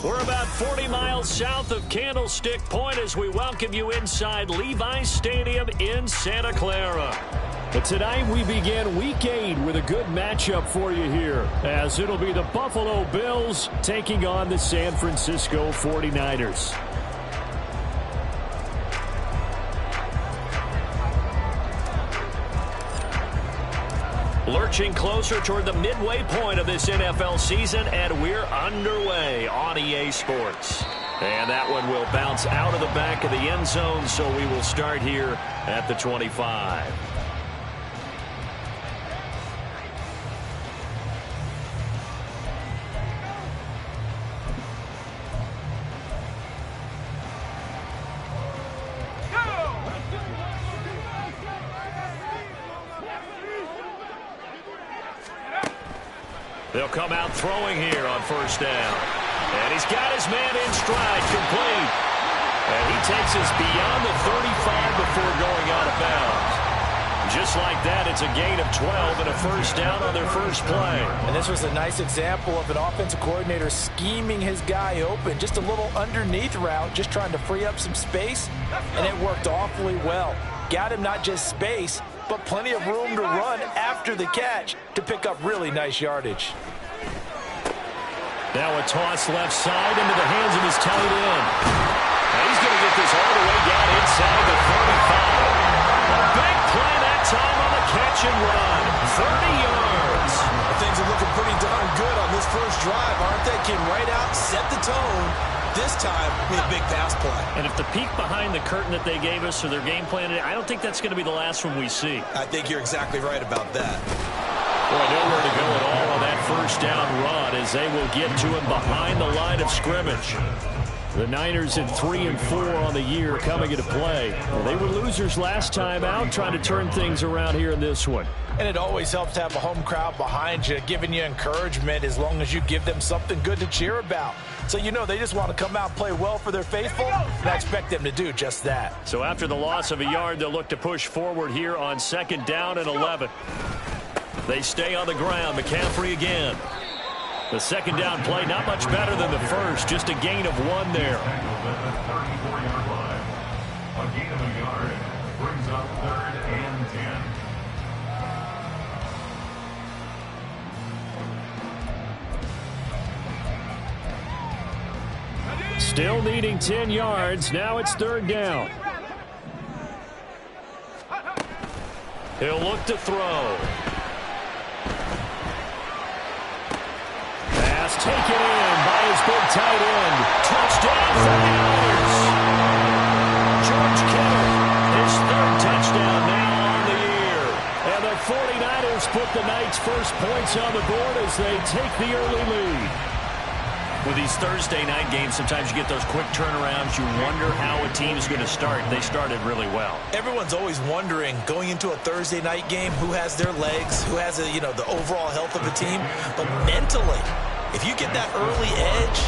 We're about 40 miles south of Candlestick Point as we welcome you inside Levi's Stadium in Santa Clara. But tonight we begin Week 8 with a good matchup for you here, as it'll be the Buffalo Bills taking on the San Francisco 49ers. Lurching closer toward the midway point of this NFL season, and we're underway on EA Sports. And that one will bounce out of the back of the end zone, so we will start here at the 25. They'll come out throwing here on first down. And he's got his man in stride, complete. And he takes us beyond the 35 before going out of bounds. Just like that, it's a gain of 12 and a first down on their first play. And this was a nice example of an offensive coordinator scheming his guy open. Just a little underneath route, just trying to free up some space. And it worked awfully well. Got him not just space, but plenty of room to run after the catch to pick up really nice yardage. Now a toss left side into the hands of his tight end. And he's going to get this all the way down inside the 35. A big play that time on the catch and run. 30 yards. Things are looking pretty darn good on this first drive, aren't they? Came right out, set the tone. This time, with a big pass play. And if the peek behind the curtain that they gave us or their game plan, I don't think that's going to be the last one we see. I think you're exactly right about that. Boy, nowhere to go at all on that first down run as they will get to him behind the line of scrimmage. The Niners at 3-4 on the year coming into play. Well, they were losers last time out, trying to turn things around here in this one. And it always helps to have a home crowd behind you, giving you encouragement as long as you give them something good to cheer about. So you know they just want to come out and play well for their faithful, and I expect them to do just that. So after the loss of a yard, they'll look to push forward here on 2nd down and 11. They stay on the ground. McCaffrey again. The 2nd down play, not much better than the first, just a gain of 1 there. A gain of a yard brings up 3rd and 10. Still needing 10 yards. Now it's 3rd down. He'll look to throw. Pass taken in by his big tight end. Touchdown for the Niners. George Kittle, his 3rd touchdown now on the year. And the 49ers put the Knights' first points on the board as they take the early lead. With these Thursday night games, sometimes you get those quick turnarounds. You wonder how a team is going to start. They started really well. Everyone's always wondering, going into a Thursday night game, who has their legs, who has the overall health of the team. But mentally, if you get that early edge,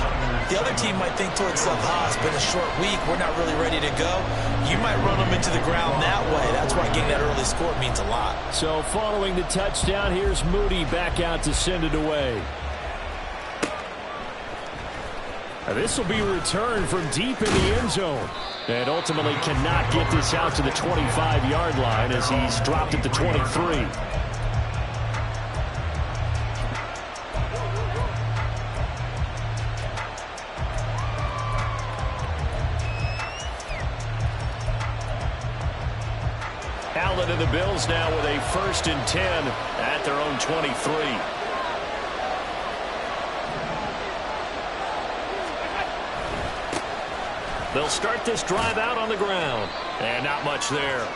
the other team might think to itself, it's been a short week, we're not really ready to go. You might run them into the ground that way. That's why getting that early score means a lot. So following the touchdown, here's Moody back out to send it away. This will be returned from deep in the end zone. And ultimately cannot get this out to the 25-yard line as he's dropped at the 23. Allen and the Bills now with a 1st and 10 at their own 23. They'll start this drive out on the ground. And not much there.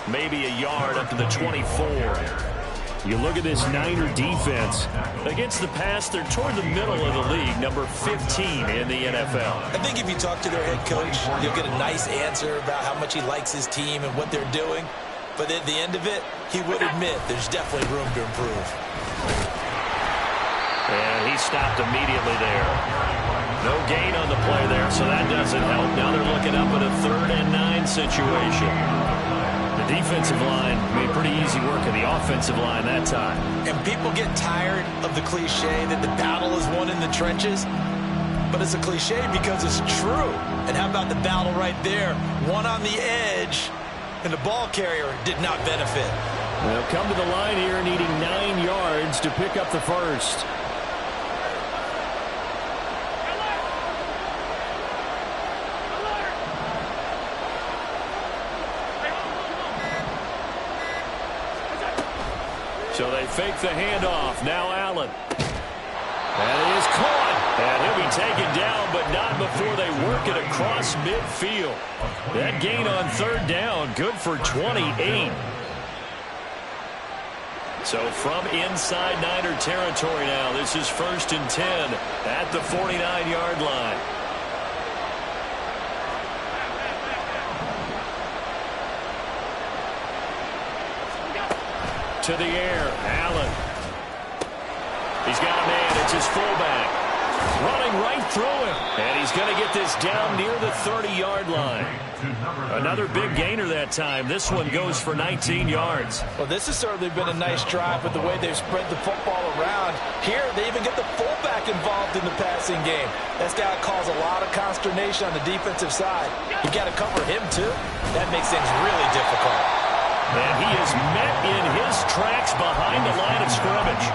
Maybe a yard up to the 24. You look at this Niner defense. Against the pass, they're toward the middle of the league, number 15 in the NFL. I think if you talk to their head coach, you'll get a nice answer about how much he likes his team and what they're doing. But at the end of it, he would admit there's definitely room to improve. And he stopped immediately there. No gain on the play there, so that doesn't help. Now they're looking up at a 3rd and 9 situation. The defensive line made pretty easy work of the offensive line that time. And people get tired of the cliche that the battle is won in the trenches. but it's a cliche because it's true. And how about the battle right there? One on the edge, and the ball carrier did not benefit. They'll come to the line here needing 9 yards to pick up the first. So they fake the handoff. Now Allen. And it is caught. And he'll be taken down, but not before they work it across midfield. That gain on 3rd down, good for 28. So from inside Niner territory now, this is 1st and 10 at the 49-yard line. To the air, Allen. He's got a man, it's his fullback. Running right through him. And he's going to get this down near the 30-yard line. Another big gainer that time. This one goes for 19 yards. Well, this has certainly been a nice drive with the way they've spread the football around. Here, they even get the fullback involved in the passing game. That's got to cause a lot of consternation on the defensive side. You got to cover him, too. That makes things really difficult. And he is met in his tracks behind the line of scrimmage.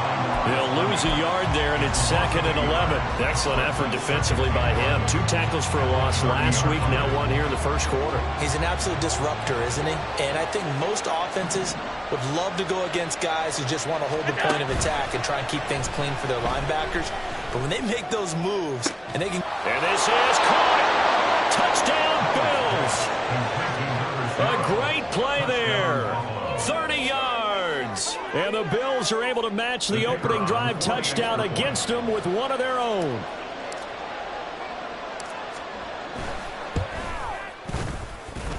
They'll lose a yard there, and it's 2nd and 11. Excellent effort defensively by him. 2 tackles for a loss last week, now 1 here in the first quarter. He's an absolute disruptor, isn't he? And I think most offenses would love to go against guys who just want to hold the point of attack and try and keep things clean for their linebackers. But when they make those moves, and they can... And this is caught. Touchdown, Bills. A great play there. 30 yards. And the Bills are able to match the opening drive touchdown against them with one of their own.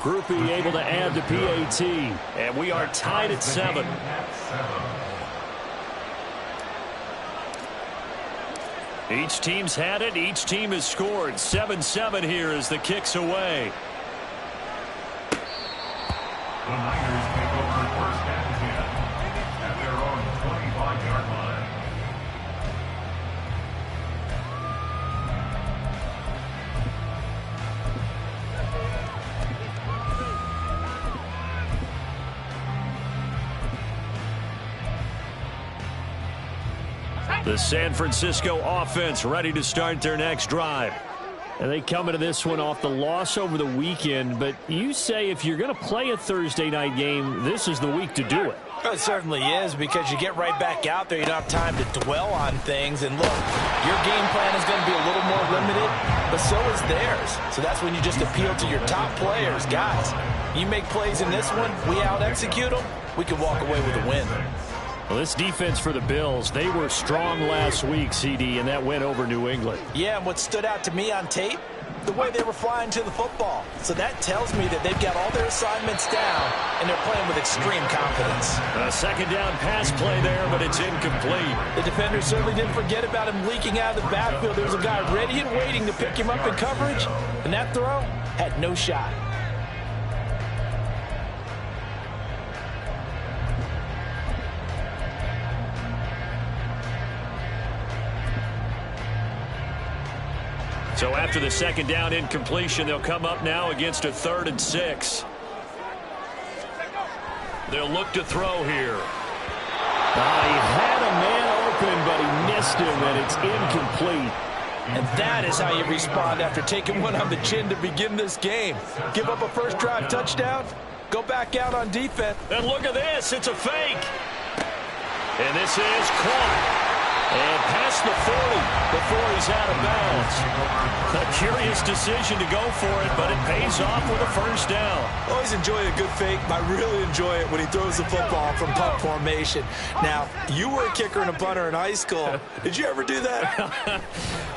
Group E able to add the PAT. And we are tied at 7. Each team's had it. Each team has scored. 7-7 here as the kick's away. The Niners take over 1st and 10 at their own 25-yard line. The San Francisco offense ready to start their next drive. And they come into this one off the loss over the weekend. But you say if you're going to play a Thursday night game, this is the week to do it. Well, it certainly is, because you get right back out there. You don't have time to dwell on things. And look, your game plan is going to be a little more limited, but so is theirs. So that's when you just appeal to your top players. Guys, you make plays in this one, we out-execute them, we can walk away with a win. Well, this defense for the Bills, they were strong last week, CD, and that went over New England. Yeah, and what stood out to me on tape, the way they were flying to the football. So that tells me that they've got all their assignments down, and they're playing with extreme confidence. A 2nd down pass play there, but it's incomplete. The defender certainly didn't forget about him leaking out of the backfield. There was a guy ready and waiting to pick him up in coverage, and that throw had no shot. So after the 2nd down incompletion, they'll come up now against a 3rd and 6. They'll look to throw here. He had a man open, but he missed him, and it's incomplete. And that is how you respond after taking one on the chin to begin this game. Give up a first drive touchdown, go back out on defense. And look at this, it's a fake. And this is caught. And past the 40 before he's out of bounds. A curious decision to go for it, but it pays off with a first down. Always enjoy a good fake. I really enjoy it when he throws the football from punt formation. Now, you were a kicker and a punter in high school. Did you ever do that?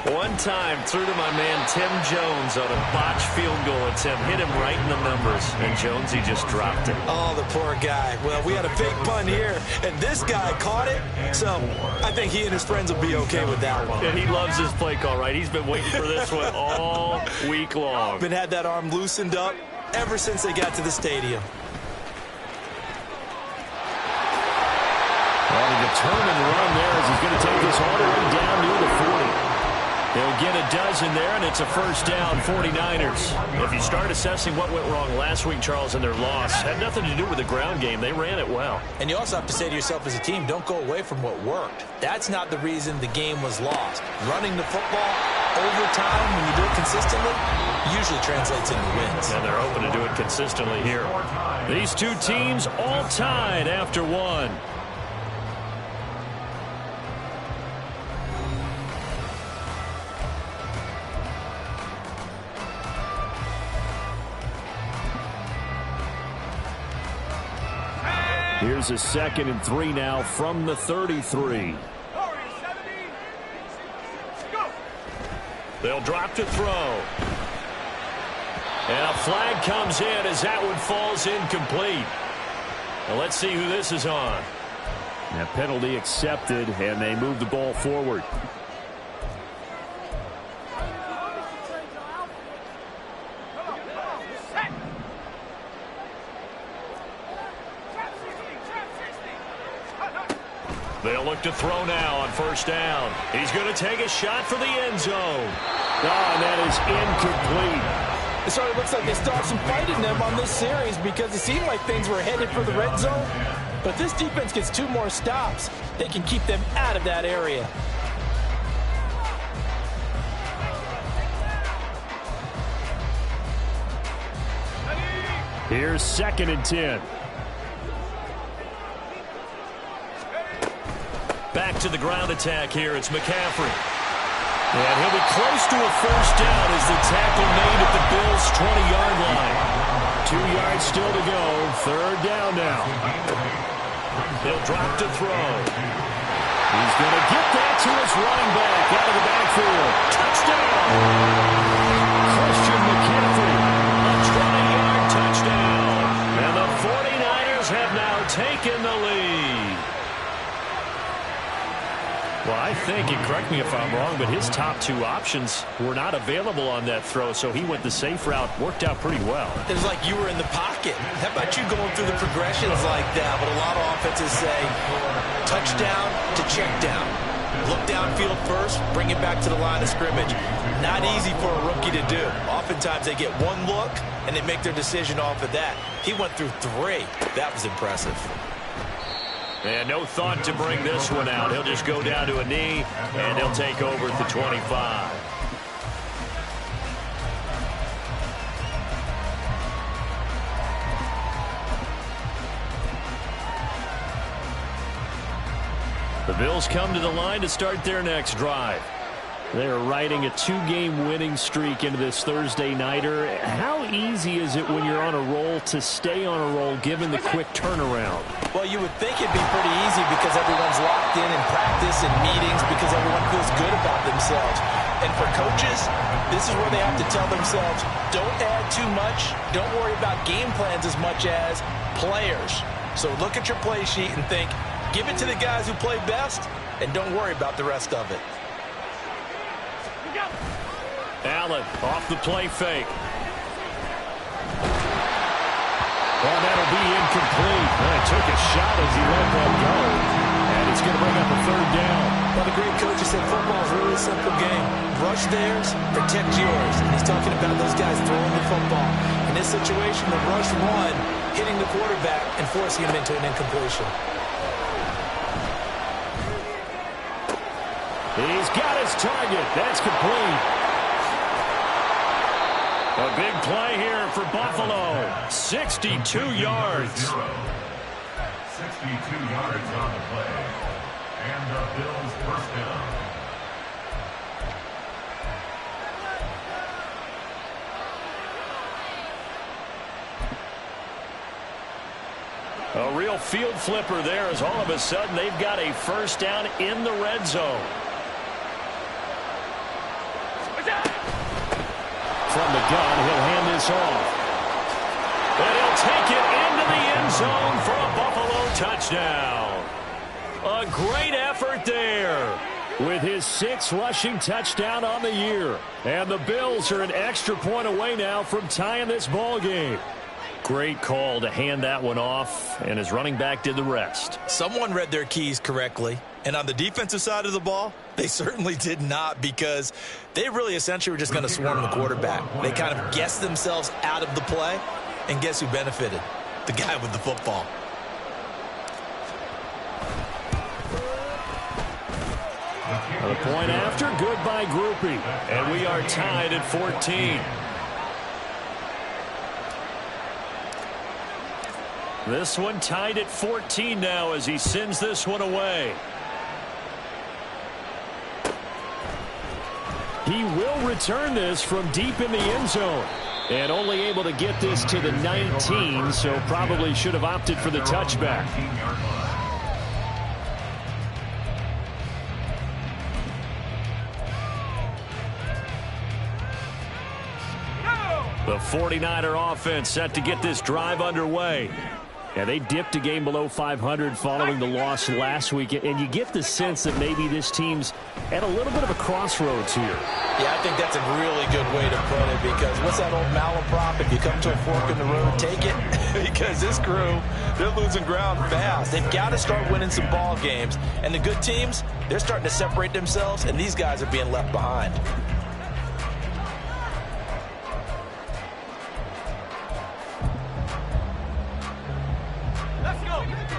One time, threw to my man Tim Jones on a botched field goal attempt. Hit him right in the numbers, and Jonesy just dropped it. Oh, the poor guy. Well, we had a fake punt here, and this guy caught it. So I think he and his friends will be okay with that one. And he loves his play call, right? He's been waiting for this one all week long. Been had that arm loosened up ever since they got to the stadium. Well, a determined run there as he's going to take this all the way down near the 40. They'll get a dozen there, and it's a first down, 49ers. If you start assessing what went wrong last week, Charles, in their loss, had nothing to do with the ground game. They ran it well. And you also have to say to yourself as a team, don't go away from what worked. That's not the reason the game was lost. Running the football over time, when you do it consistently, usually translates into wins. And they're hoping to do it consistently here. These two teams all tied after one. Here's a 2nd and 3 now from the 33. They'll drop to throw. And a flag comes in as that one falls incomplete. Now let's see who this is on. That penalty accepted, and they move the ball forward. They'll look to throw now on first down. He's going to take a shot for the end zone. Oh, and that is incomplete. It sort of looks like they started some fight in them on this series because it seemed like things were headed for the red zone. But this defense gets 2 more stops. They can keep them out of that area. Here's 2nd and 10. Back to the ground attack here. It's McCaffrey. And he'll be close to a first down as the tackle made at the Bills' 20-yard line. 2 yards still to go. 3rd down now. He'll drop to throw. He's going to get that to his running back out of the backfield. Touchdown! Christian McCaffrey, a 20-yard touchdown. And the 49ers have now taken the lead. Well, I think, and correct me if I'm wrong, but his top 2 options were not available on that throw, so he went the safe route. Worked out pretty well. It was like you were in the pocket. How about you going through the progressions like that? But a lot of offenses say touchdown to check down. Look downfield first, bring it back to the line of scrimmage. Not easy for a rookie to do. Oftentimes they get 1 look, and they make their decision off of that. He went through 3. That was impressive. And no thought to bring this one out. He'll just go down to a knee, and he'll take over at the 25. The Bills come to the line to start their next drive. They are riding a 2-game winning streak into this Thursday nighter. How easy is it when you're on a roll to stay on a roll given the quick turnaround? Well, you would think it'd be pretty easy because everyone's locked in practice and meetings because everyone feels good about themselves. And for coaches, this is where they have to tell themselves, don't add too much, don't worry about game plans as much as players. So look at your play sheet and think, give it to the guys who play best, and don't worry about the rest of it. Allen off the play fake. Well, that'll be incomplete. Well, he took a shot as he let that go. And it's going to bring up a 3rd down. Well, the great coach said football is really a simple game. Rush theirs, protect yours. And he's talking about those guys throwing the football. In this situation, the rush 1, hitting the quarterback and forcing him into an incompletion. He's got his target. That's complete. A big play here for Buffalo. 62 yards. 62 yards on the play. And the Bills first down. A real field flipper there as all of a sudden they've got a first down in the red zone. From the gun, he'll hand this off. And he'll take it into the end zone for a Buffalo touchdown. A great effort there with his 6th rushing touchdown on the year. And the Bills are an extra point away now from tying this ball game. Great call to hand that one off, and his running back did the rest. Someone read their keys correctly. And on the defensive side of the ball, they certainly did not, because they really essentially were just going to swarm the quarterback. They kind of guessed themselves out of the play, and guess who benefited? The guy with the football. The point after, good by Grupe. And we are tied at 14. This one tied at 14 now as he sends this one away. He will return this from deep in the end zone. And only able to get this to the 19, so probably should have opted for the touchback. The 49er offense set to get this drive underway. Yeah, they dipped a game below 500 following the loss last week, and you get the sense that maybe this team's at a little bit of a crossroads here. Yeah, I think that's a really good way to put it, because what's that old malaprop? If you come to a fork in the road, take it. Because this crew, they're losing ground fast. They've got to start winning some ball games. And the good teams, they're starting to separate themselves, and these guys are being left behind.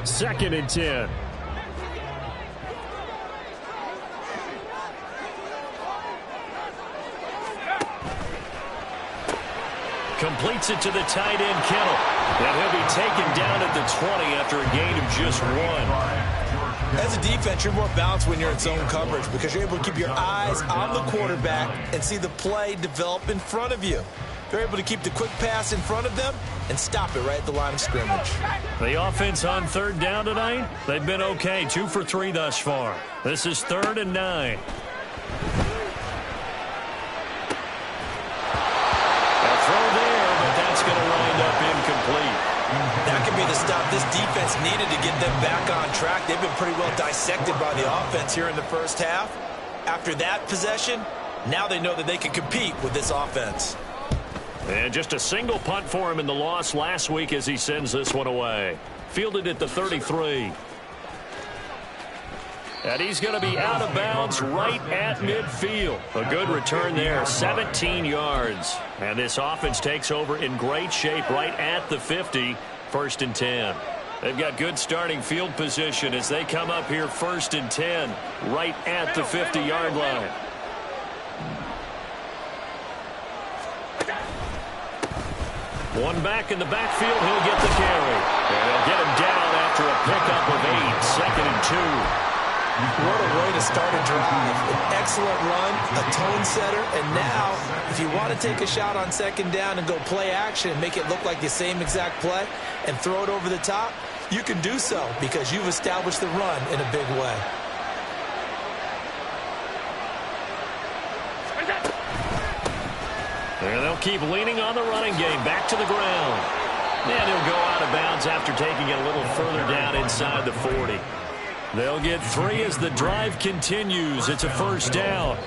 Second and 10. Completes it to the tight end, Kittle. And he'll be taken down at the 20 after a gain of just 1. As a defense, you're more balanced when you're in zone coverage, because you're able to keep your eyes on the quarterback and see the play develop in front of you. They're able to keep the quick pass in front of them and stop it right at the line of scrimmage. The offense on third down tonight, they've been okay. 2 for 3 thus far. This is 3rd and 9. A throw there, but that's going to wind up incomplete. That could be the stop this defense needed to get them back on track. They've been pretty well dissected by the offense here in the first half. After that possession, now they know that they can compete with this offense. And just a single punt for him in the loss last week as he sends this one away. Fielded at the 33. And he's going to be out of bounds right at midfield. A good return there, 17 yards. And this offense takes over in great shape right at the 50, 1st and 10. They've got good starting field position as they come up here 1st and 10, right at the 50-yard line. One back in the backfield, he'll get the carry. And they'll get him down after a pickup of 8, 2nd and 2. What a way to start a drive. An excellent run, a tone setter, and now, if you want to take a shot on 2nd down and go play action and make it look like the same exact play and throw it over the top, you can do so because you've established the run in a big way. And they'll keep leaning on the running game. Back to the ground. And he'll go out of bounds after taking it a little further down inside the 40. They'll get 3 as the drive continues. It's a 1st down.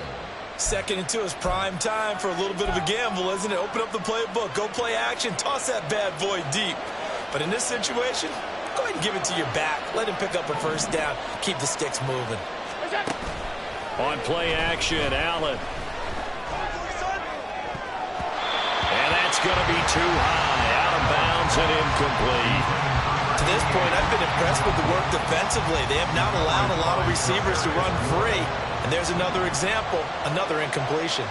2nd and 2 is prime time for a little bit of a gamble, isn't it? Open up the playbook. Go play action. Toss that bad boy deep. But in this situation, go ahead and give it to your back. Let him pick up a 1st down. Keep the sticks moving. On play action, Allen. And that's going to be too high. Out of bounds and incomplete. To this point, I've been impressed with the work defensively. They have not allowed a lot of receivers to run free. And there's another example, another incompletion.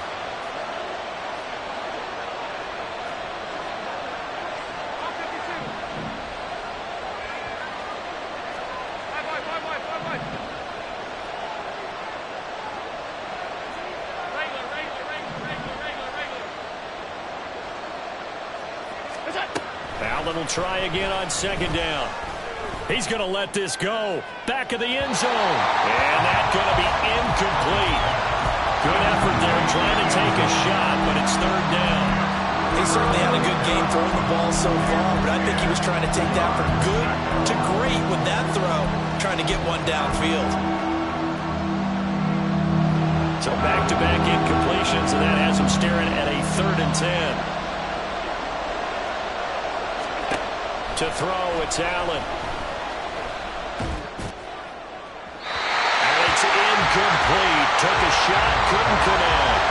Allen will try again on 2nd down. He's going to let this go. Back of the end zone. And that's going to be incomplete. Good effort there trying to take a shot, but it's 3rd down. He certainly had a good game throwing the ball so far, but I think he was trying to take that from good to great with that throw, trying to get one downfield. So back-to-back incompletions, and that has him staring at a 3rd and 10. To throw, it's Allen. Took a shot, couldn't connect.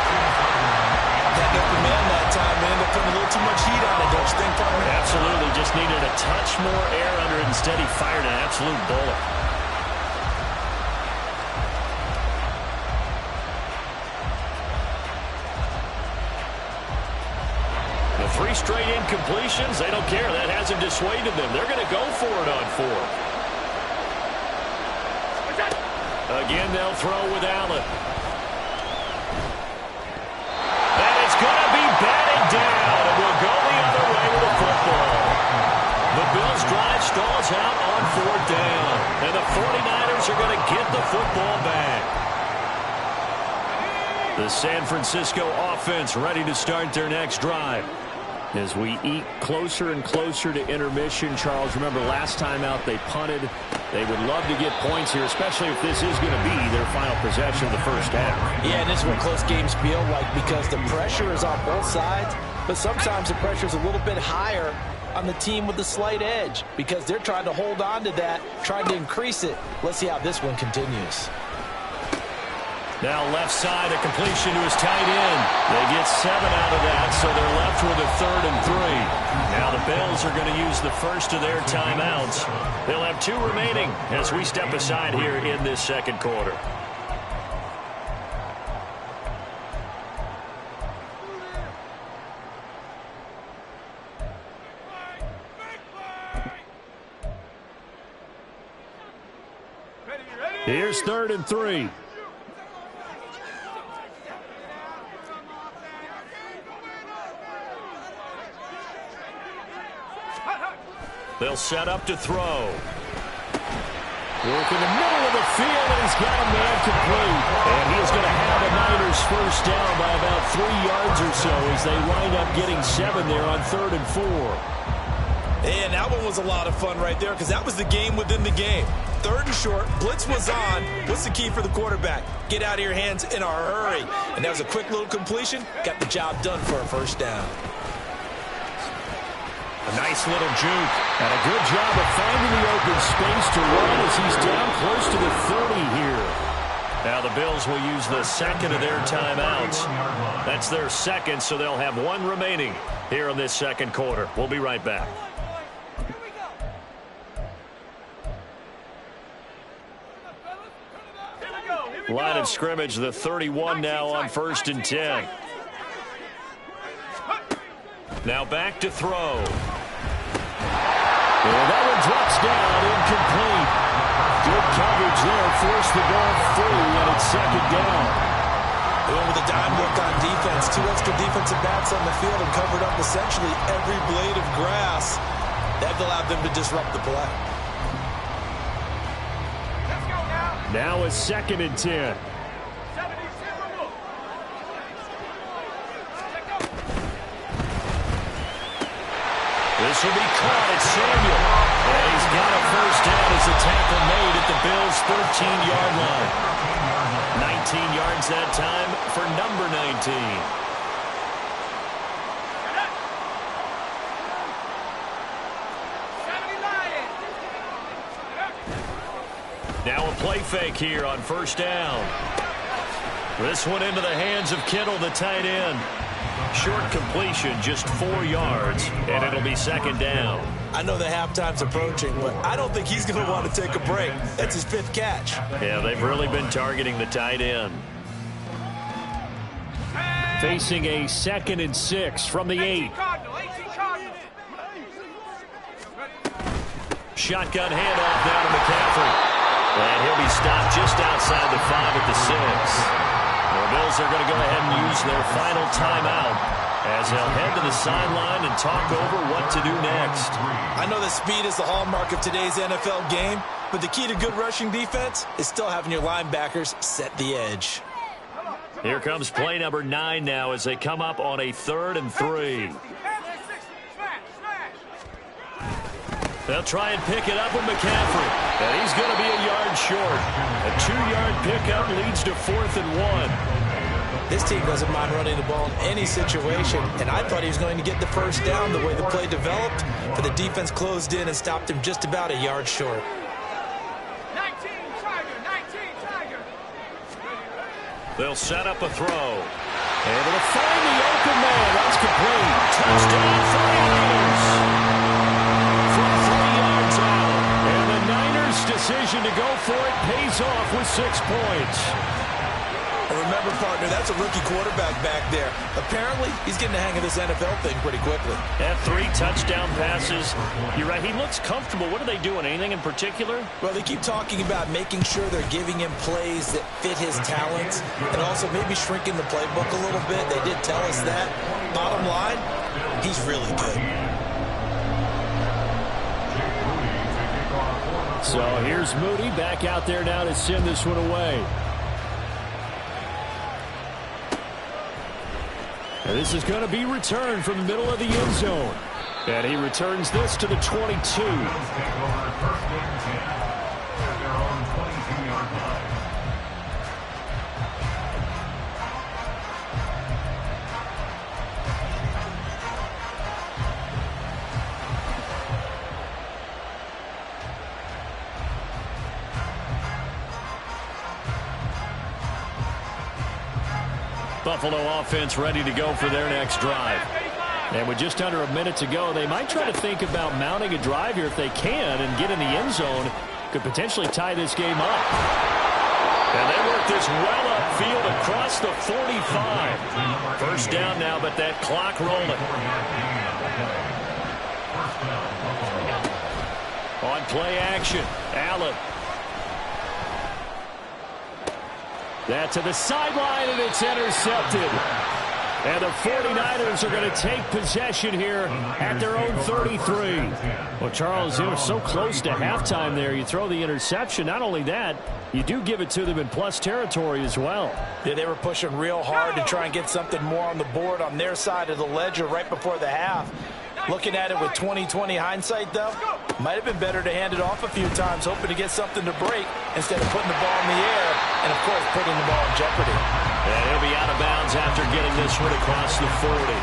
Had no command that time, man. They're putting a little too much heat on it, don't you think, partner? Absolutely. Just needed a touch more air under it. Instead, he fired an absolute bullet. The 3 straight incompletions, they don't care. That hasn't dissuaded them. They're going to go for it on 4th. Again, they'll throw with Allen. That is going to be batted down, and will go the other way with the football. The Bills' drive stalls out on 4th down, and the 49ers are going to get the football back. The San Francisco offense ready to start their next drive. As we eat closer and closer to intermission, Charles, remember last time out they punted. They would love to get points here, especially if this is going to be their final possession of the first half. Yeah, and this is what close games feel like because the pressure is on both sides, but sometimes the pressure is a little bit higher on the team with the slight edge because they're trying to hold on to that, trying to increase it. Let's see how this one continues. Now left side, a completion to his tight end. They get 7 out of that, so they're left with a 3rd and 3. Now the Bills are going to use the first of their timeouts. They'll have 2 remaining as we step aside here in this second quarter. Here's 3rd and 3. They'll set up to throw. Work in the middle of the field, and he's got a man complete. And he is going to have the Niners first down by about 3 yards or so as they wind up getting 7 there on 3rd and 4. And that one was a lot of fun right there because that was the game within the game. 3rd and short, blitz was on. What's the key for the quarterback? Get out of your hands in a hurry. And that was a quick little completion. Got the job done for a first down. A nice little juke. And a good job of finding the open space to run as he's down close to the 30 here. Now the Bills will use the second of their timeouts. That's their second, so they'll have 1 remaining here in this second quarter. We'll be right back. Line of scrimmage, the 31 now on 1st and 10. Now back to throw. And that one drops down, incomplete. Good coverage there, forced the ball free, and it's 2nd down. They went with a dime look on defense. 2 extra defensive backs on the field and covered up essentially every blade of grass. That allowed them to disrupt the play. Now a 2nd and 10. This will be caught at Samuel. And he's got a first down as the tackle made at the Bills' 13-yard line. 19 yards that time for number 19. Now a play fake here on first down. This one into the hands of Kittle, the tight end. Short completion, just 4 yards, and it'll be 2nd down. I know the halftime's approaching, but I don't think he's going to want to take a break. That's his 5th catch. Yeah, they've really been targeting the tight end. Facing a 2nd and 6 from the 8. Shotgun handoff down to McCaffrey. And he'll be stopped just outside the 5 at the 6. The Bills are going to go ahead and use their final timeout as they'll head to the sideline and talk over what to do next. I know that speed is the hallmark of today's NFL game, but the key to good rushing defense is still having your linebackers set the edge. Here comes play number 9 now as they come up on a 3rd and 3. They'll try and pick it up with McCaffrey. And he's going to be a yard short. A 2-yard pickup leads to 4th and 1. This team doesn't mind running the ball in any situation, and I thought he was going to get the first down the way the play developed, but the defense closed in and stopped him just about a yard short. They'll set up a throw. Able to find the open man. That's complete. Touchdown 49ers. From 3 yards out. And the Niners' decision to go for it pays off with 6 points. Remember, partner, that's a rookie quarterback back there. Apparently, he's getting the hang of this NFL thing pretty quickly. Had 3 touchdown passes. You're right, he looks comfortable. What are they doing? Anything in particular? Well, they keep talking about making sure they're giving him plays that fit his talents and also maybe shrinking the playbook a little bit. They did tell us that. Bottom line, he's really good. So here's Moody back out there now to send this one away. And this is going to be returned from the middle of the end zone. And he returns this to the 22. Buffalo offense ready to go for their next drive. And with just under a minute to go, they might try to think about mounting a drive here if they can and get in the end zone. Could potentially tie this game up. And they work this well upfield across the 45. First down now, but that clock rolling. On play action, Allen. That to the sideline, and it's intercepted. And the 49ers are going to take possession here at their own 33. Well, Charles, they were so close to halftime there. You throw the interception. Not only that, you do give it to them in plus territory as well. Yeah, they were pushing real hard to try and get something more on the board on their side of the ledger right before the half. Looking at it with 20/20 hindsight, though, might have been better to hand it off a few times, hoping to get something to break instead of putting the ball in the air and, of course, putting the ball in jeopardy. And he'll be out of bounds after getting this one across the 40.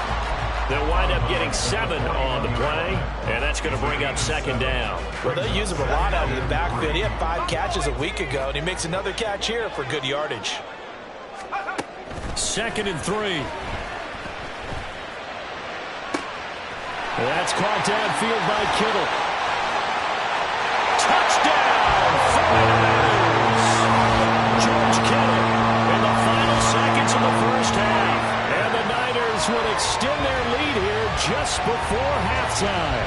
They'll wind up getting 7 on the play, and that's going to bring up second down. Well, they use him a lot out of the backfield. He had 5 catches a week ago, and he makes another catch here for good yardage. 2nd and 3. That's caught downfield by Kittle. Touchdown, 49ers! George Kittle in the final seconds of the first half. And the Niners will extend their lead here just before halftime.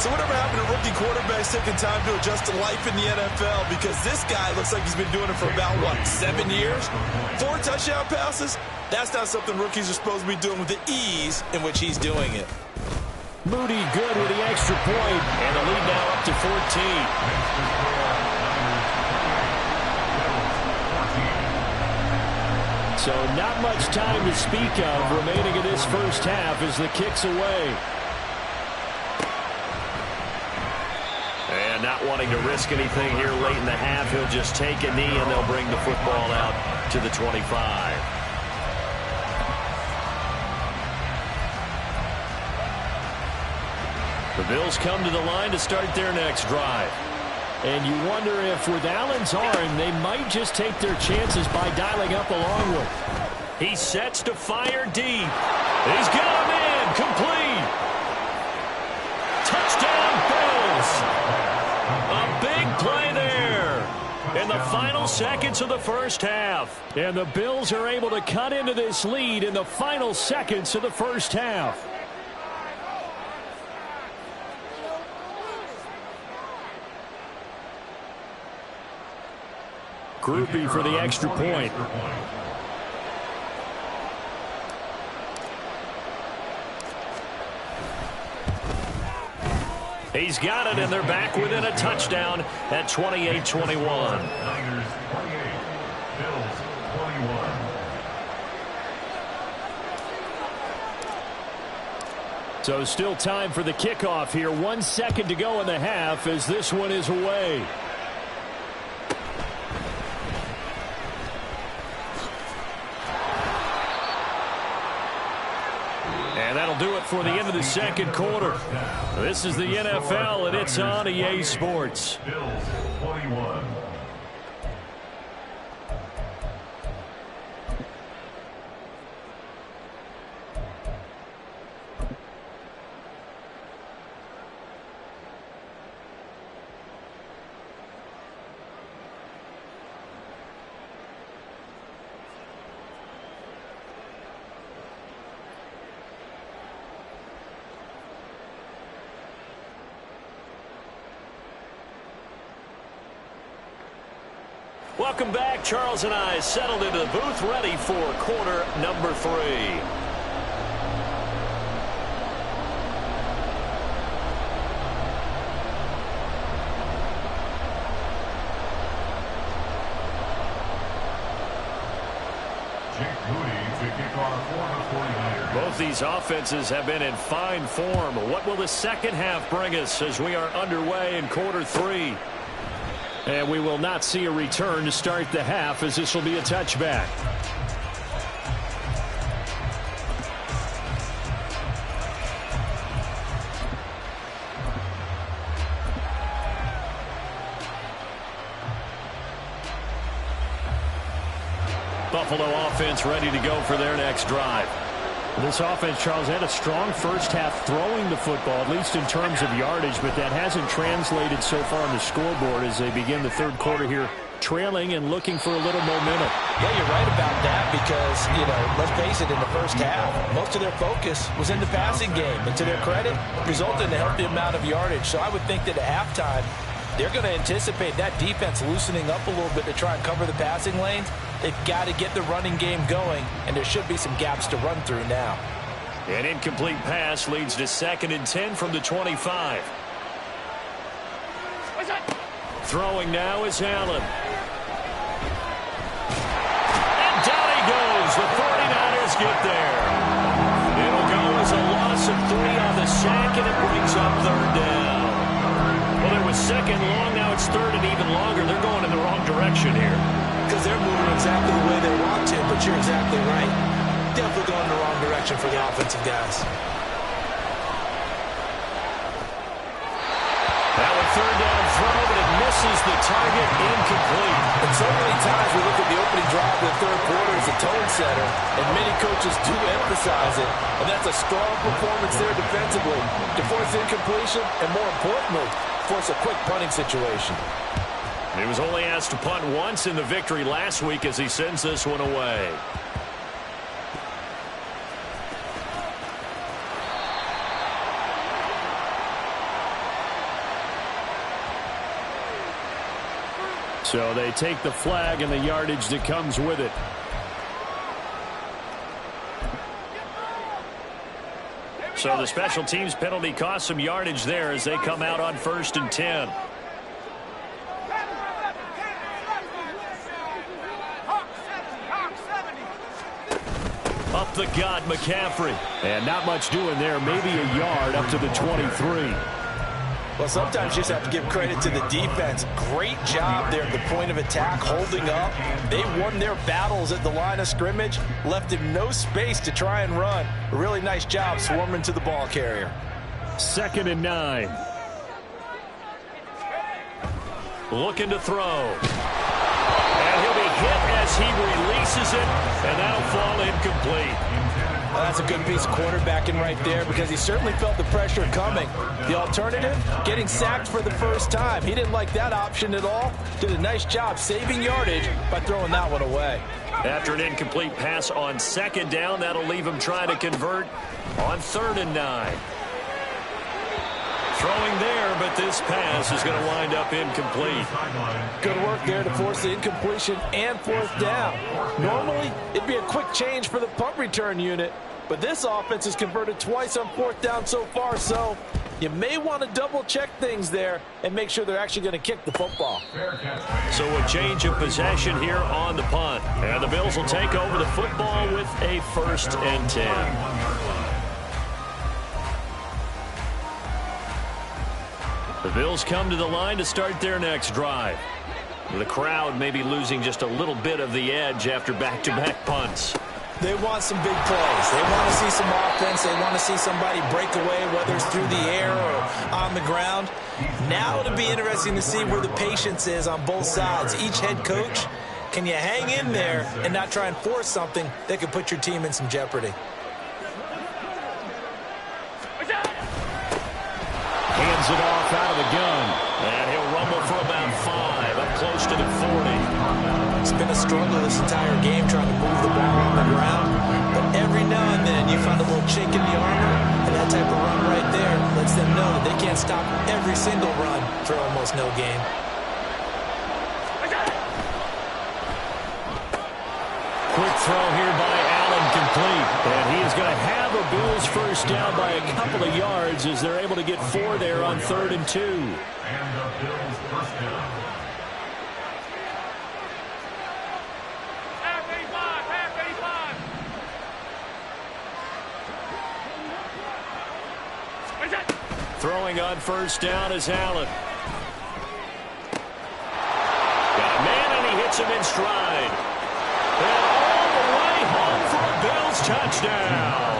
So whatever happened to rookie quarterbacks taking time to adjust to life in the NFL? Because this guy looks like he's been doing it for about, 7 years? 4 touchdown passes? That's not something rookies are supposed to be doing with the ease in which he's doing it. Moody good with the extra point, and the lead now up to 14. So not much time to speak of remaining in this first half as the kick's away. And not wanting to risk anything here late in the half, he'll just take a knee and they'll bring the football out to the 25. The Bills come to the line to start their next drive. And you wonder if with Allen's arm, they might just take their chances by dialing up a long one. He sets to fire deep. He's got him in. Complete. Touchdown, Bills. A big play there in the final seconds of the first half. And the Bills are able to cut into this lead in the final seconds of the first half. Groupie for the extra point. He's got it, and they're back within a touchdown at 28-21. Niners 28, Bills 21. So still time for the kickoff here. 1 second to go in the half as this one is away. And that'll do it for the end of the second quarter. This is the NFL, and it's on EA Sports. Bills 21. Welcome back. Charles and I settled into the booth, ready for quarter number 3. Both these offenses have been in fine form. What will the second half bring us as we are underway in quarter 3? And we will not see a return to start the half, as this will be a touchback. Buffalo offense ready to go for their next drive. This offense, Charles, had a strong first half throwing the football, at least in terms of yardage, but that hasn't translated so far on the scoreboard as they begin the third quarter here, trailing and looking for a little momentum. Yeah, you're right about that because, let's face it, in the first half, most of their focus was in the passing game. And to their credit, resulted in a healthy amount of yardage. So I would think that at halftime, they're going to anticipate that defense loosening up a little bit to try and cover the passing lanes. They've got to get the running game going, and there should be some gaps to run through now. An incomplete pass leads to 2nd and 10 from the 25. Throwing now is Allen. And down he goes. The 49ers get there. It'll go as a loss of 3 on the sack, and it brings up 3rd down. Well, there was 2nd long. Now it's 3rd and even longer. They're going in the wrong direction here. Because they're moving exactly the way they want to, but you're exactly right. Definitely going in the wrong direction for the offensive guys. That was 3rd down throw, but it misses the target, incomplete. And so many times we look at the opening drive of the third quarter as a tone setter, and many coaches do emphasize it, and that's a strong performance there defensively to force incompletion and, more importantly, force a quick punting situation. He was only asked to punt once in the victory last week as he sends this one away. So they take the flag and the yardage that comes with it. So the special teams penalty cost some yardage there as they come out on 1st and 10. Up the gut, McCaffrey. And not much doing there. Maybe a yard up to the 23. Well, sometimes you just have to give credit to the defense. Great job there at the point of attack, holding up. They won their battles at the line of scrimmage, left him no space to try and run. A really nice job swarming to the ball carrier. 2nd and 9. Looking to throw. And he'll be hit as he releases it, and that'll fall incomplete. Well, that's a good piece of quarterbacking right there because he certainly felt the pressure coming. The alternative, getting sacked for the first time. He didn't like that option at all. Did a nice job saving yardage by throwing that one away. After an incomplete pass on 2nd down, that'll leave him trying to convert on 3rd and 9. Throwing there, but this pass is going to wind up incomplete. Good work there to force the incompletion and 4th down. Normally, it'd be a quick change for the punt return unit, but this offense has converted twice on 4th down so far, so you may want to double-check things there and make sure they're actually going to kick the football. So a change of possession here on the punt. And the Bills will take over the football with a 1st and 10. The Bills come to the line to start their next drive. The crowd may be losing just a little bit of the edge after back-to-back punts. They want some big plays. They want to see some offense. They want to see somebody break away, whether it's through the air or on the ground. Now it'll be interesting to see where the patience is on both sides. Each head coach, can you hang in there and not try and force something that could put your team in some jeopardy? Hands it off out of the gun. And he'll rumble for about 5, up close to the 40. It's been a struggle this entire game trying to move the ball on the ground. But every now and then you find a little chink in the armor, and that type of run right there lets them know that they can't stop every single run for almost no gain. throw here by Allen complete. And he is going to have a Bills first down by a couple of yards as they're able to get 4 there on 3rd and 2. And the Bills first down. Throwing on first down is Allen. Got a man, and he hits him in stride. And all the way home for a Bills touchdown.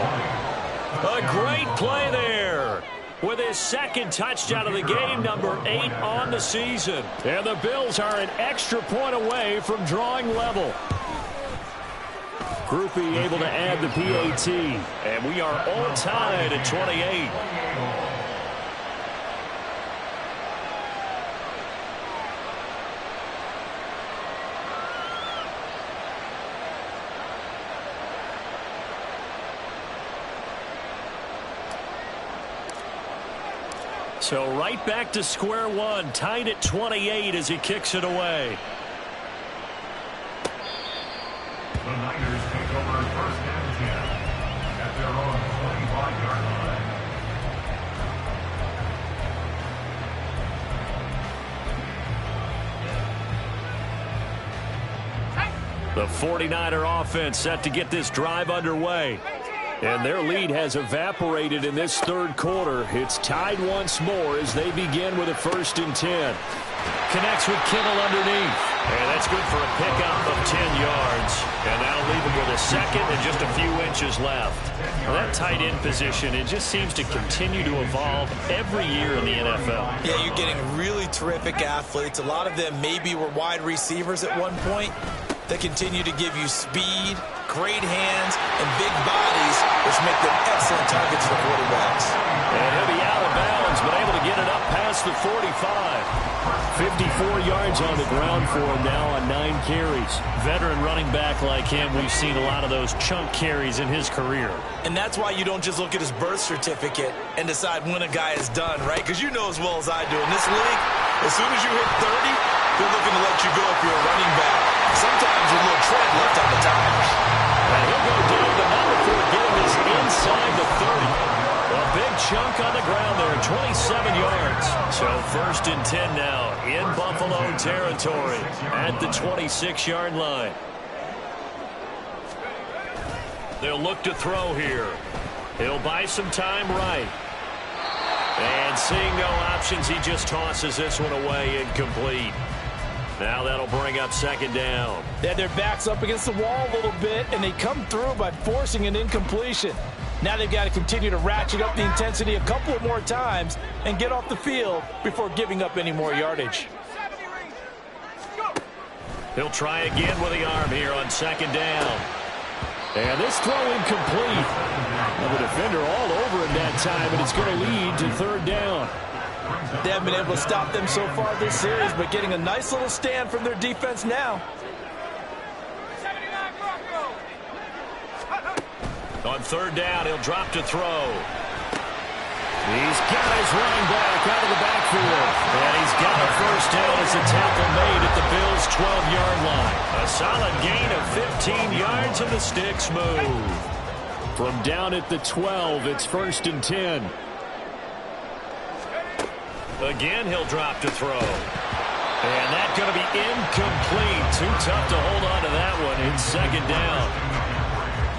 A great play there. With his 2nd touchdown of the game, number 8 on the season. And the Bills are an extra point away from drawing level. Groupie able to add the PAT. And we are all tied at 28. So right back to square one, tied at 28 as he kicks it away. The Niners take over 1st and 10 at their own 25-yard line. The 49er offense set to get this drive underway. And their lead has evaporated in this 3rd quarter. It's tied once more as they begin with a 1st and 10. Connects with Kittle underneath. And that's good for a pickup of 10 yards. And that'll leave him with a 2nd and just a few inches left. Well, that tight end position, it just seems to continue to evolve every year in the NFL. Yeah, you're getting really terrific athletes. A lot of them maybe were wide receivers at one point. They continue to give you speed, great hands, and big bodies, which make them excellent targets for quarterbacks. And he'll be out of bounds, but able to get it up past the 45. 54 yards on the ground for him now on 9 carries. Veteran running back like him, we've seen a lot of those chunk carries in his career. And that's why you don't just look at his birth certificate and decide when a guy is done, right? Because you know as well as I do, in this league, as soon as you hit 30, they're looking to let you go if you're a running back. Sometimes with a little tread left on the tires. And he'll go down the number for getting this inside the 30. A big chunk on the ground there, 27 yards. So 1st and 10 now in Buffalo territory at the 26-yard line. They'll look to throw here. He'll buy some time right. And seeing no options, he just tosses this one away incomplete. Now that'll bring up 2nd down. Yeah, their back's up against the wall a little bit, and they come through by forcing an incompletion. Now they've got to continue to ratchet up the intensity a couple of more times and get off the field before giving up any more yardage. He'll try again with the arm here on 2nd down. And this throw incomplete. Well, the defender all over him that time, and it's going to lead to 3rd down. They haven't been able to stop them so far this series, but getting a nice little stand from their defense now. On 3rd down, he'll drop to throw. He's got his running back out of the backfield. And he's got a 1st down as a tackle made at the Bills' 12-yard line. A solid gain of 15 yards, and the sticks move. From down at the 12, it's 1st and 10. Again, he'll drop to throw. And that's going to be incomplete. Too tough to hold on to that one. It's 2nd down.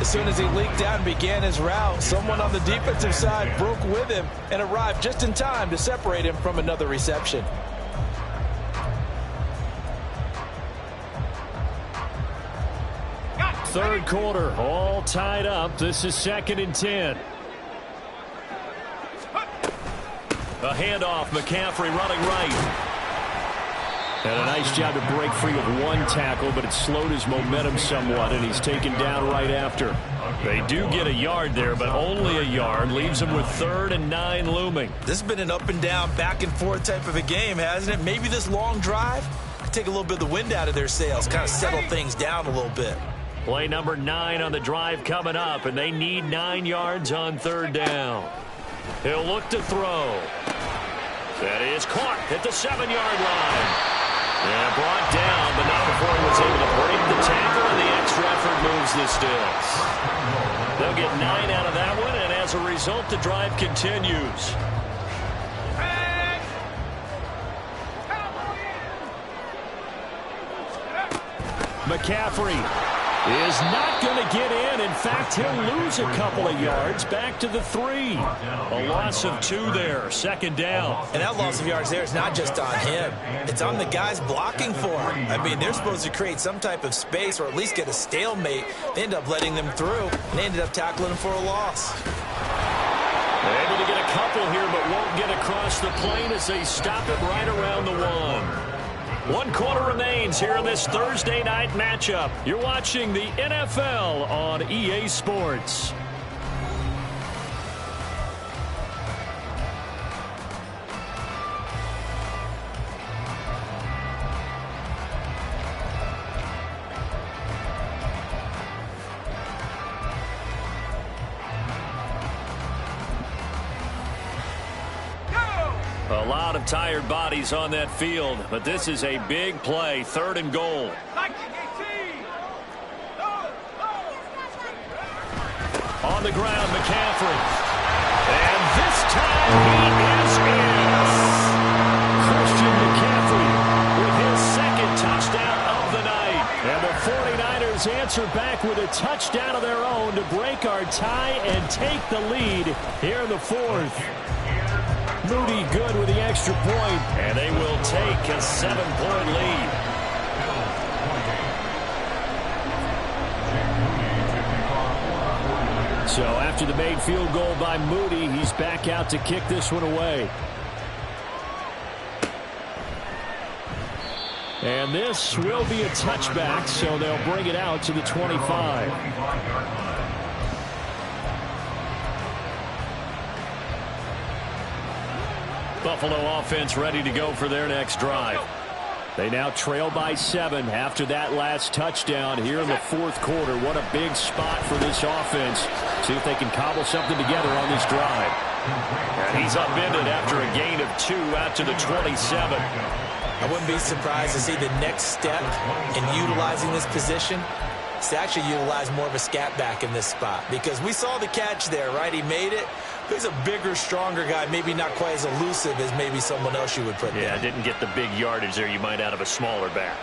As soon as he leaked out and began his route, someone on the defensive side broke with him and arrived just in time to separate him from another reception. Third quarter, all tied up. This is 2nd and 10. A handoff, McCaffrey running right. And a nice job to break free of one tackle, but it slowed his momentum somewhat, and he's taken down right after. They do get a yard there, but only a yard. Leaves him with 3rd and 9 looming. This has been an up and down, back and forth type of a game, hasn't it? Maybe this long drive could take a little bit of the wind out of their sails, kind of settle things down a little bit. Play number 9 on the drive coming up, and they need 9 yards on 3rd down. He'll look to throw. That is caught at the 7-yard line. And brought down, but not before he was able to break the tackle and the extra extra effort moves the sticks. They'll get 9 out of that one, and as a result, the drive continues. McCaffrey is not going to get in. In fact, he'll lose a couple of yards back to the 3. A loss of 2 there, second down. And that loss of yards there is not just on him. It's on the guys blocking for him. I mean, they're supposed to create some type of space or at least get a stalemate. They end up letting them through, and they ended up tackling him for a loss. They're able to get a couple here, but won't get across the plane as they stop it right around the 1. 1 quarter remains here in this Thursday night matchup. You're watching the NFL on EA Sports. A lot of tired bodies on that field, but this is a big play, 3rd and goal. On the ground, McCaffrey. And this time he is in. Christian McCaffrey with his 2nd touchdown of the night. And the 49ers answer back with a touchdown of their own to break our tie and take the lead here in the 4th. Moody good with the extra point, and they will take a 7-point lead. So after the made field goal by Moody, he's back out to kick this one away. And this will be a touchback, so they'll bring it out to the 25. Buffalo offense ready to go for their next drive. They now trail by 7 after that last touchdown here in the 4th quarter. What a big spot for this offense. See if they can cobble something together on this drive. And he's upended after a gain of 2 out to the 27. I wouldn't be surprised to see the next step in utilizing this position is to actually utilize more of a scat back in this spot, because we saw the catch there, right? He made it. He's a bigger, stronger guy, maybe not quite as elusive as maybe someone else you would put there. Yeah, didn't get the big yardage there you might out of a smaller back.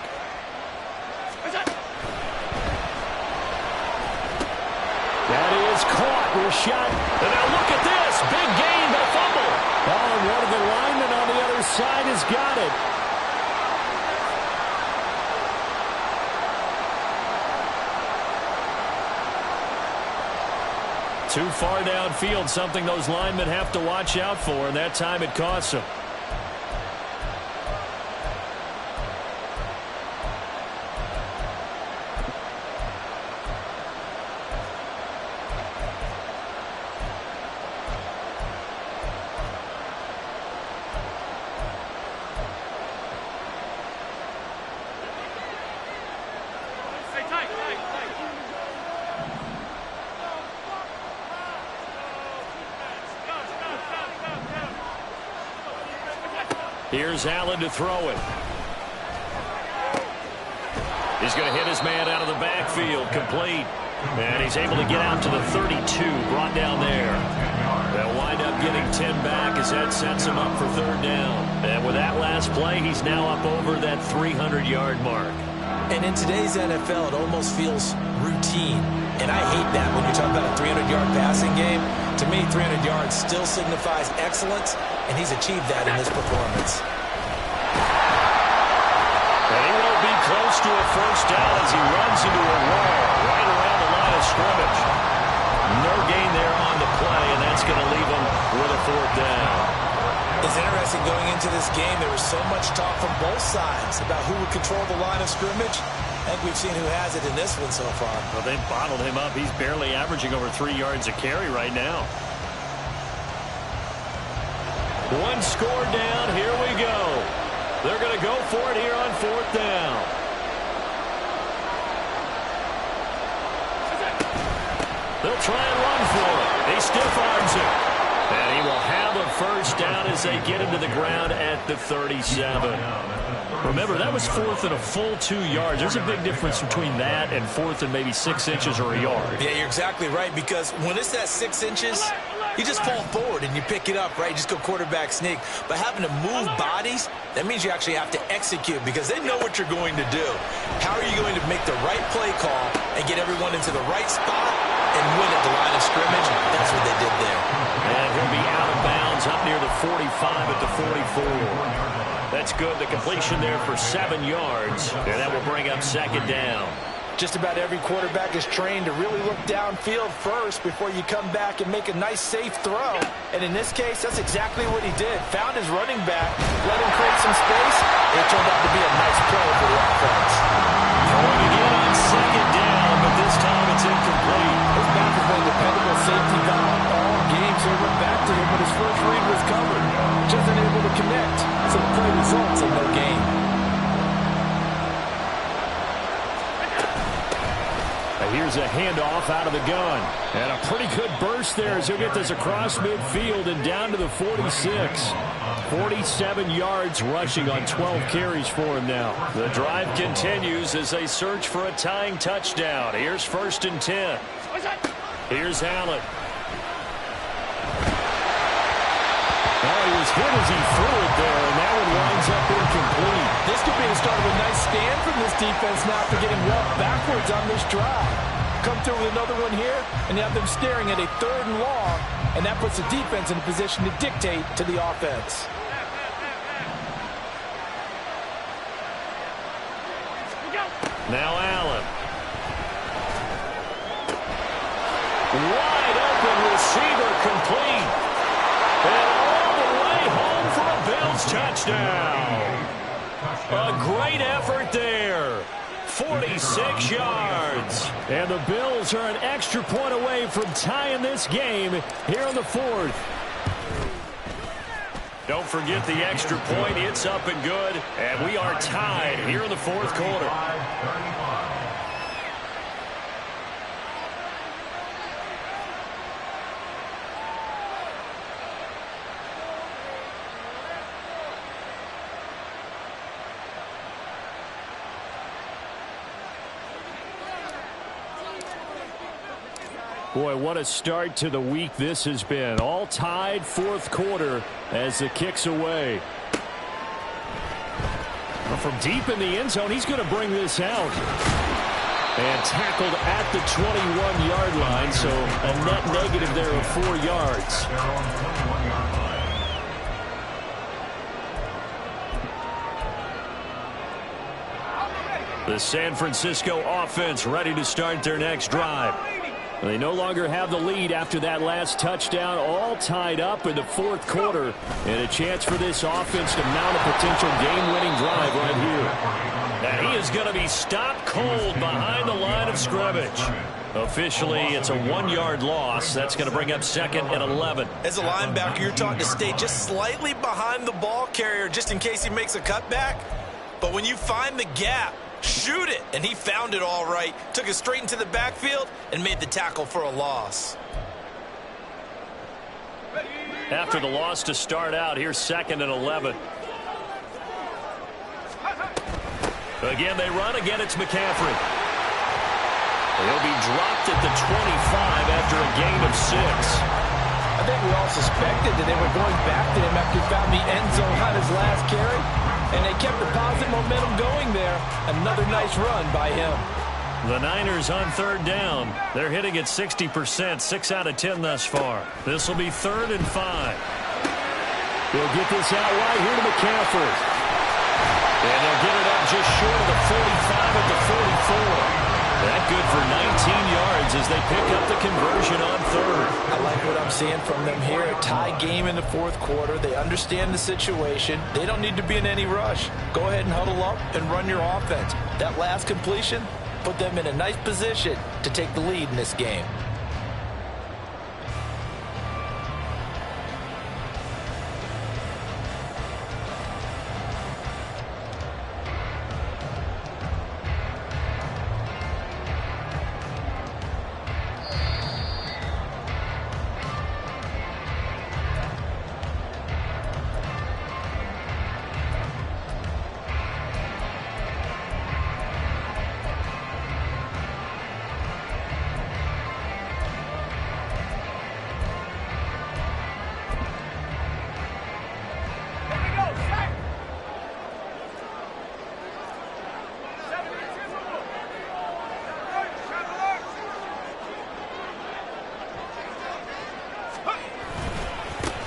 That is caught. Rashad. And now look at this. Big gain, the fumble. Oh, and one of the linemen on the other side has got it. Too far downfield, something those linemen have to watch out for, and that time it costs them. Here's Allen to throw it. He's going to hit his man out of the backfield, complete. And he's able to get out to the 32, brought down there. They'll wind up getting 10 back as that sets him up for 3rd down. And with that last play, he's now up over that 300-yard mark. And in today's NFL, it almost feels routine. And I hate that when you're talking about a 300-yard passing game. To me, 300 yards still signifies excellence, and he's achieved that in this performance. And he won't be close to a 1st down as he runs into a wall right around the line of scrimmage. No gain there on the play, and that's going to leave him with a 4th down. It's interesting going into this game. There was so much talk from both sides about who would control the line of scrimmage. I think we've seen who has it in this one so far. Well, they've bottled him up. He's barely averaging over 3 yards a carry right now. 1 score down. Here we go. They're going to go for it here on 4th down. They'll try and run for it. He stiff arms it. And he will have a first down as they get into the ground at the 37. Remember, that was fourth and a full 2 yards. There's a big difference between that and fourth and maybe 6 inches or a yard. Yeah, you're exactly right, because when it's at 6 inches, you just fall forward and you pick it up, right? You just go quarterback sneak. But having to move bodies, that means you actually have to execute because they know what you're going to do. How are you going to make the right play call and get everyone into the right spot and win at the line of scrimmage? That's what they did there. And he'll be out of bounds up near the 45 at the 44. That's good. The completion there for 7 yards. And that will bring up second down. Just about every quarterback is trained to really look downfield first before you come back and make a nice, safe throw. And in this case, that's exactly what he did. Found his running back, let him create some space, and it turned out to be a nice play for the offense. Throwing again on second down, but this time it's incomplete. His back has been a dependable safety valve all game, so he went back to him, but his first read was covered. Just unable to connect, so the play results in no gain. Here's a handoff out of the gun. And a pretty good burst there as he'll get this across midfield and down to the 46. 47 yards rushing on 12 carries for him now. The drive continues as they search for a tying touchdown. Here's 1st and 10. Here's Allen. Oh, he was hit as he threw it there, and that one winds up incomplete. This could be the start of a nice stand from this defense now for getting walked backwards on this drive. Come through with another one here, and you have them staring at a 3rd and long, and that puts the defense in a position to dictate to the offense. Now Allen. Wide open receiver complete. And all the way home for a Bills touchdown. A great effort there. 46 yards. And the Bills are an extra point away from tying this game here in the 4th. Don't forget the extra point. It's up and good. And we are tied here in the 4th quarter. Boy, what a start to the week this has been. All tied 4th quarter as the kick's away. Well, from deep in the end zone, he's going to bring this out. And tackled at the 21-yard line, so a net negative there of 4 yards. The San Francisco offense ready to start their next drive. They no longer have the lead after that last touchdown, all tied up in the 4th quarter, and a chance for this offense to mount a potential game-winning drive right here. And he is going to be stopped cold behind the line of scrimmage. Officially, it's a 1-yard loss. That's going to bring up 2nd and 11. As a linebacker, you're taught to stay just slightly behind the ball carrier just in case he makes a cutback. But when you find the gap, shoot it, and he found it all right. Took it straight into the backfield and made the tackle for a loss. After the loss to start out, here's 2nd and 11. Again, they run. Again, it's McCaffrey. He'll be dropped at the 25 after a gain of 6. I think we all suspected that they were going back to him after he found the end zone on his last carry. And they kept the positive momentum going there. Another nice run by him. The Niners on 3rd down. They're hitting at 60%, 6 out of 10 thus far. This will be 3rd and 5. They'll get this out wide here to McCaffrey. And they'll get it up just short of the 45 at the 44. That good for 19 yards as they pick up the conversion on 3rd. I like what I'm seeing from them here. A tie game in the 4th quarter. They understand the situation. They don't need to be in any rush. Go ahead and huddle up and run your offense. That last completion put them in a nice position to take the lead in this game.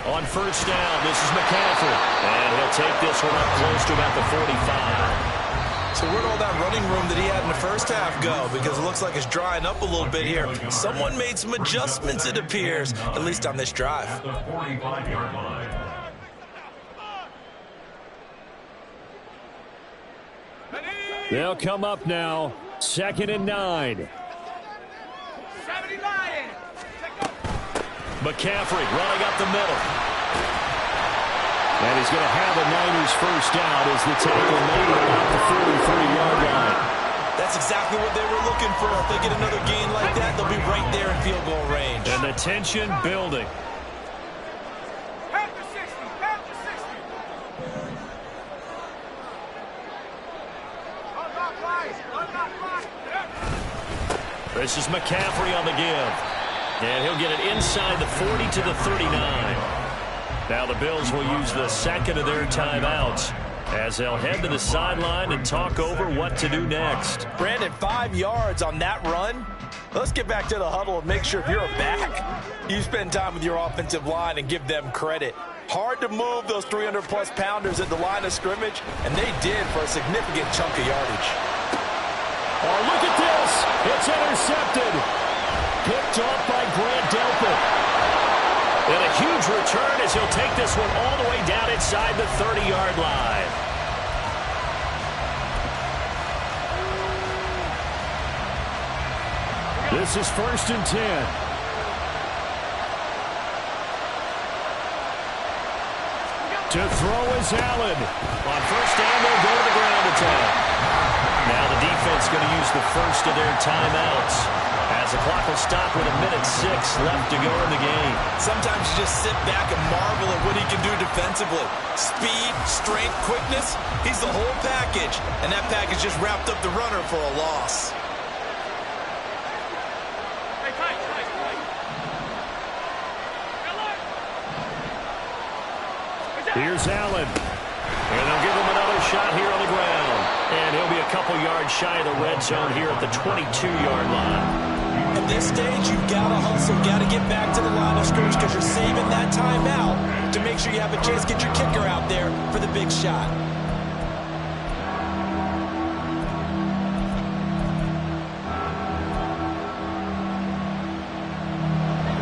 On first down, this is McCaffrey. And he'll take this one up close to about the 45. So where'd all that running room that he had in the first half go? Because it looks like it's drying up a little bit here. Someone made some adjustments, it appears, at least on this drive. The 45-yard line. They'll come up now. 2nd and 9. McCaffrey running up the middle. And he's going to have a Niners first down as the tackle made about the 43-yard line. That's exactly what they were looking for. If they get another gain like that, they'll be right there in field goal range. And the tension building. This is McCaffrey on the give. And he'll get it inside the 40 to the 39. Now the Bills will use the second of their timeouts as they'll head to the sideline and talk over what to do next. Brandon, 5 yards on that run. Let's get back to the huddle and make sure if you're a back, you spend time with your offensive line and give them credit. Hard to move those 300-plus pounders at the line of scrimmage, and they did for a significant chunk of yardage. Oh, look at this. It's intercepted. Picked off by Grant Delpit. And a huge return as he'll take this one all the way down inside the 30-yard line. This is 1st and 10. To throw is Allen. On first down, they'll go to the ground attack. Now the defense going to use the first of their timeouts as the clock will stop with 1:06 left to go in the game. Sometimes you just sit back and marvel at what he can do defensively. Speed, strength, quickness, he's the whole package. And that package just wrapped up the runner for a loss. Here's Allen. And they'll give him another shot here on the ground. And he'll be a couple yards shy of the red zone here at the 22-yard line. At this stage, you've got to hustle, got to get back to the line of scrimmage because you're saving that timeout to make sure you have a chance to get your kicker out there for the big shot.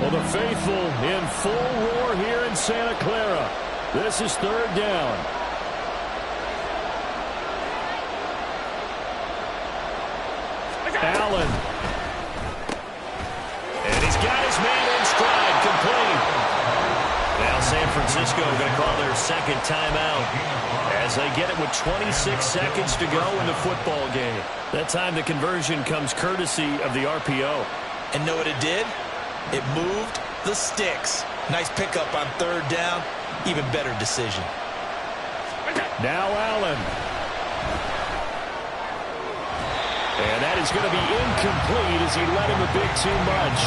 Well, the faithful in full roar here in Santa Clara. This is 3rd down. Allen. And he's got his man in stride, complete. Now San Francisco going to call their second timeout as they get it with 26 seconds to go in the football game. That time the conversion comes courtesy of the RPO. And know what it did? It moved the sticks. Nice pickup on 3rd down. Even better decision. Now Allen. And that is going to be incomplete as he let him a bit too much.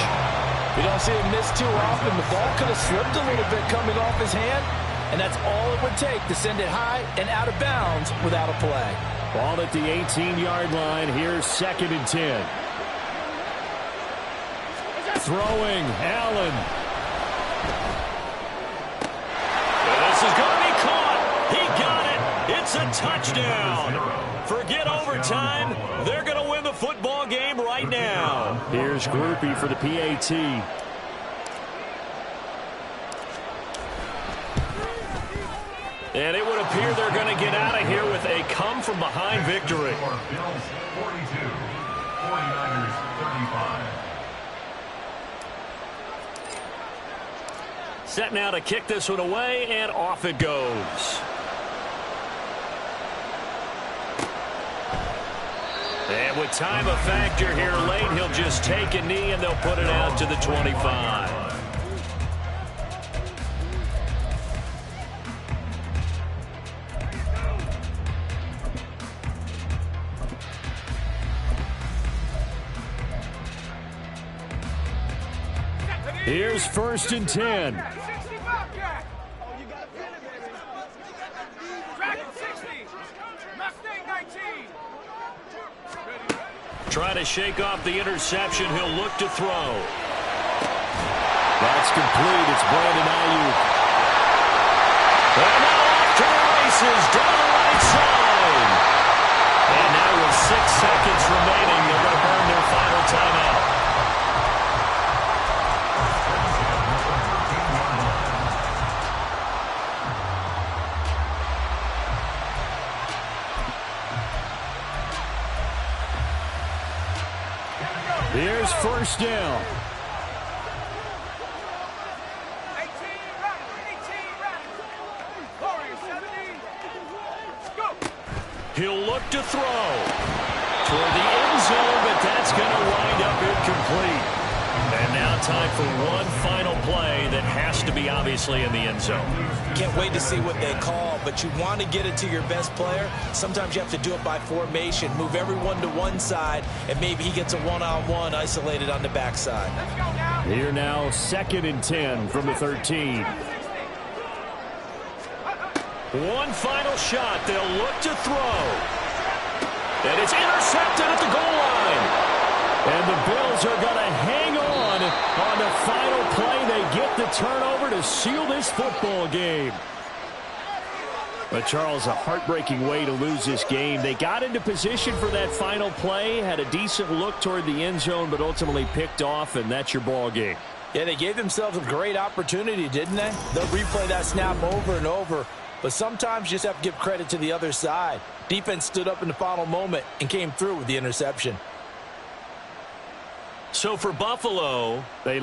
We don't see him miss too often. The ball could have slipped a little bit coming off his hand, and that's all it would take to send it high and out of bounds without a play. Ball at the 18-yard line. Here's 2nd and 10. Throwing, Allen. This is going to be caught. He got it. It's a touchdown. Forget overtime. They're going to win the football game right now. Here's Groupie for the PAT. And it would appear they're going to get out of here with a come-from-behind victory. Bills 42, 49ers 35. Set now to kick this one away, and off it goes. And with time a factor here late, he'll just take a knee, and they'll put it out to the 25. Here's 1st and 10. Trying to shake off the interception. He'll look to throw. That's complete. It's Brandon Ayuk. And now off to the races down the right side. And now with 6 seconds remaining, they're going to burn their final timeout. Here's first down. He'll look to throw toward the end zone, but that's going to wind up incomplete. And now time for one final play that has to be obviously in the end zone. Can't wait to see what they call, but you want to get it to your best player. Sometimes you have to do it by formation. Move everyone to one side, and maybe he gets a one-on-one isolated on the backside. Here now, 2nd and 10 from the 13. One final shot. They'll look to throw. And it's intercepted at the goal line. And the Bills are going to hang on the final play. They get the turnover to seal this football game. But, Charles, a heartbreaking way to lose this game. They got into position for that final play, had a decent look toward the end zone, but ultimately picked off, and that's your ball game. Yeah, they gave themselves a great opportunity, didn't they? They'll replay that snap over and over. But sometimes you just have to give credit to the other side. Defense stood up in the final moment and came through with the interception. So for Buffalo, they